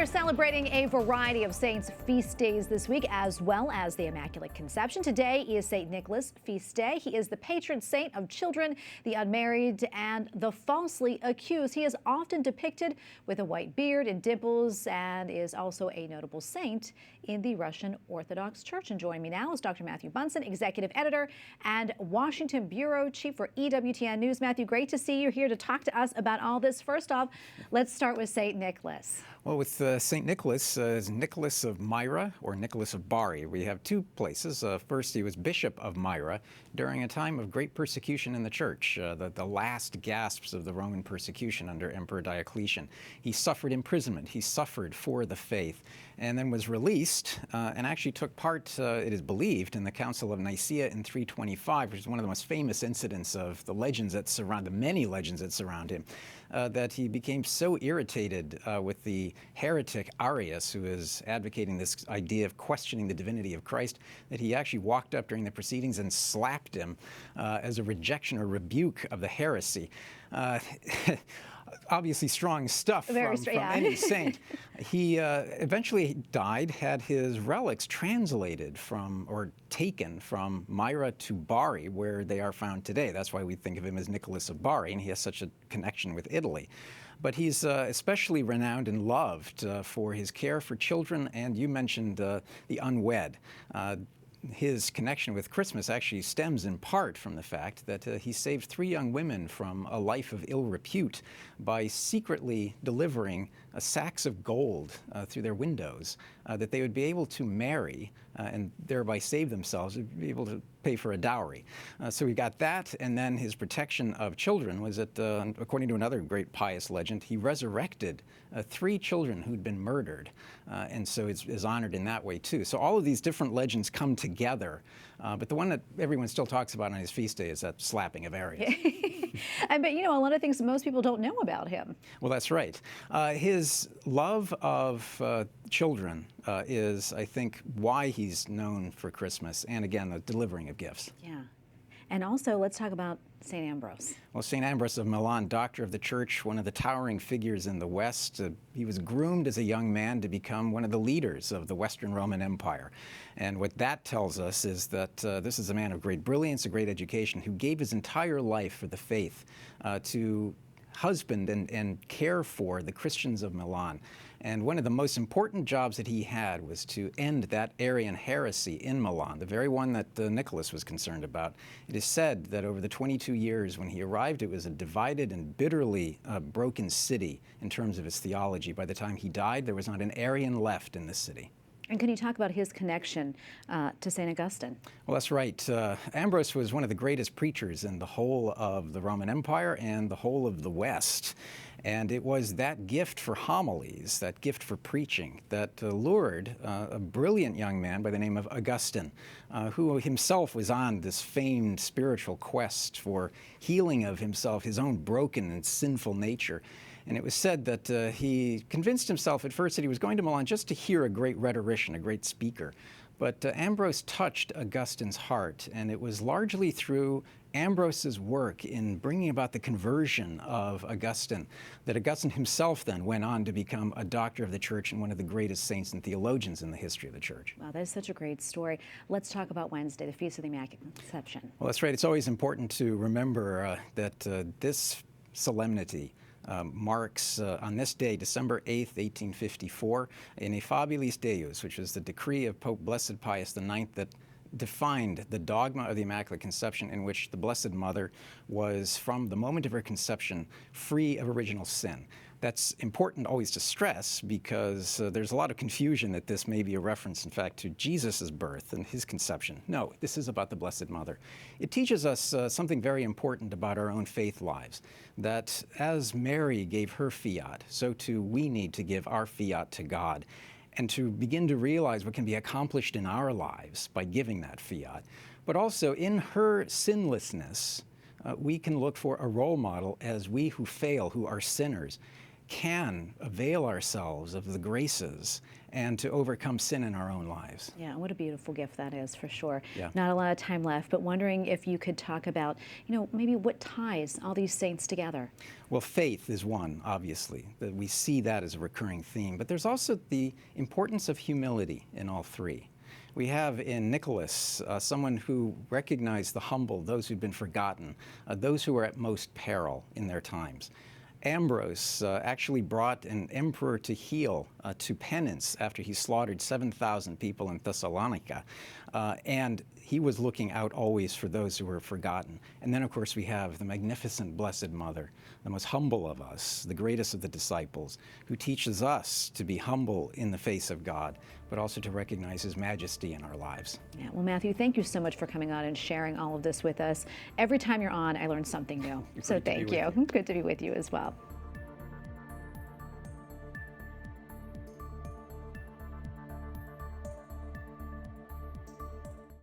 We're celebrating a variety of saints' feast days this week, as well as the Immaculate Conception. Today is St. Nicholas' feast day. He is the patron saint of children, the unmarried, and the falsely accused. He is often depicted with a white beard and dimples, and is also a notable saint in the Russian Orthodox Church. And joining me now is Dr. Matthew Bunson, executive editor and Washington bureau chief for EWTN News. Matthew, great to see you here to talk to us about all this. First off, let's start with St. Nicholas. Well, with St. Nicholas is Nicholas of Myra or Nicholas of Bari. We have two places. First, he was Bishop of Myra during a time of great persecution in the church, the last gasps of the Roman persecution under Emperor Diocletian. He suffered imprisonment. He suffered for the faith and then was released and actually took part, it is believed, in the Council of Nicaea in 325, which is one of the most famous incidents of the legends that surround, the many legends that surround him, that he became so irritated with the heretic Arius, who is advocating this idea of questioning the divinity of Christ, that he actually walked up during the proceedings and slapped him as a rejection or rebuke of the heresy. Obviously strong stuff from any saint. He eventually died, had his relics translated from, or taken from Myra to Bari, where they are found today. That's why we think of him as Nicholas of Bari, and he has such a connection with Italy. But he's especially renowned and loved for his care for children, and you mentioned the unwed. His connection with Christmas actually stems in part from the fact that he saved 3 young women from a life of ill repute by secretly delivering sacks of gold through their windows that they would be able to marry and thereby save themselves, be able to pay for a dowry. So we got that, and then his protection of children was that, according to another great pious legend, he resurrected 3 children who'd been murdered, and so is honored in that way too. So all of these different legends come together, but the one that everyone still talks about on his feast day is that slapping of Arius. But you know, a lot of things most people don't know about him. Well, that's right. His love of children is, I think, why he's known for Christmas, and again, the delivering of gifts. Yeah. And also, let's talk about St. Ambrose. Well, St. Ambrose of Milan, doctor of the church, one of the towering figures in the West. He was groomed as a young man to become one of the leaders of the Western Roman Empire. And what that tells us is that this is a man of great brilliance, a great education, who gave his entire life for the faith to husband and care for the Christians of Milan. And one of the most important jobs that he had was to end that Arian heresy in Milan, the very one that Nicholas was concerned about. It is said that over the 22 years when he arrived, it was a divided and bitterly broken city in terms of its theology. By the time he died, there was not an Arian left in the city. And can you talk about his connection to St. Augustine? Well, that's right. Ambrose was one of the greatest preachers in the whole of the Roman Empire and the whole of the West. And it was that gift for homilies, that gift for preaching, that lured a brilliant young man by the name of Augustine, who himself was on this famed spiritual quest for healing of himself, his own broken and sinful nature. And it was said that he convinced himself at first that he was going to Milan just to hear a great rhetorician, a great speaker. But Ambrose touched Augustine's heart, and it was largely through Ambrose's work in bringing about the conversion of Augustine that Augustine himself then went on to become a doctor of the church and one of the greatest saints and theologians in the history of the church. Wow, that is such a great story. Let's talk about Wednesday, the Feast of the Immaculate Conception. Well, that's right. It's always important to remember that this solemnity marks on this day, December 8th, 1854, in Affabilis Deus, which was the decree of Pope Blessed Pius IX that defined the dogma of the Immaculate Conception, in which the Blessed Mother was, from the moment of her conception, free of original sin. That's important always to stress because there's a lot of confusion that this may be a reference, in fact, to Jesus' birth and his conception. No, this is about the Blessed Mother. It teaches us something very important about our own faith lives, that as Mary gave her fiat, so too we need to give our fiat to God, and to begin to realize what can be accomplished in our lives by giving that fiat. But also, in her sinlessness, we can look for a role model as we who fail, who are sinners, can avail ourselves of the graces and to overcome sin in our own lives. Yeah, what a beautiful gift that is, for sure. Yeah. Not a lot of time left, but wondering if you could talk about, maybe what ties all these saints together. Well, faith is one, obviously. That we see that as a recurring theme. But there's also the importance of humility in all three. We have in Nicholas someone who recognized the humble, those who'd been forgotten, those who were at most peril in their times. Ambrose actually brought an emperor to heel to penance after he slaughtered 7,000 people in Thessalonica. And he was looking out always for those who were forgotten. And then, of course, we have the magnificent Blessed Mother, the most humble of us, the greatest of the disciples, who teaches us to be humble in the face of God, but also to recognize His majesty in our lives. Yeah, well, Matthew, thank you so much for coming on and sharing all of this with us. Every time you're on, I learn something new. So thank you. Good to be with you as well.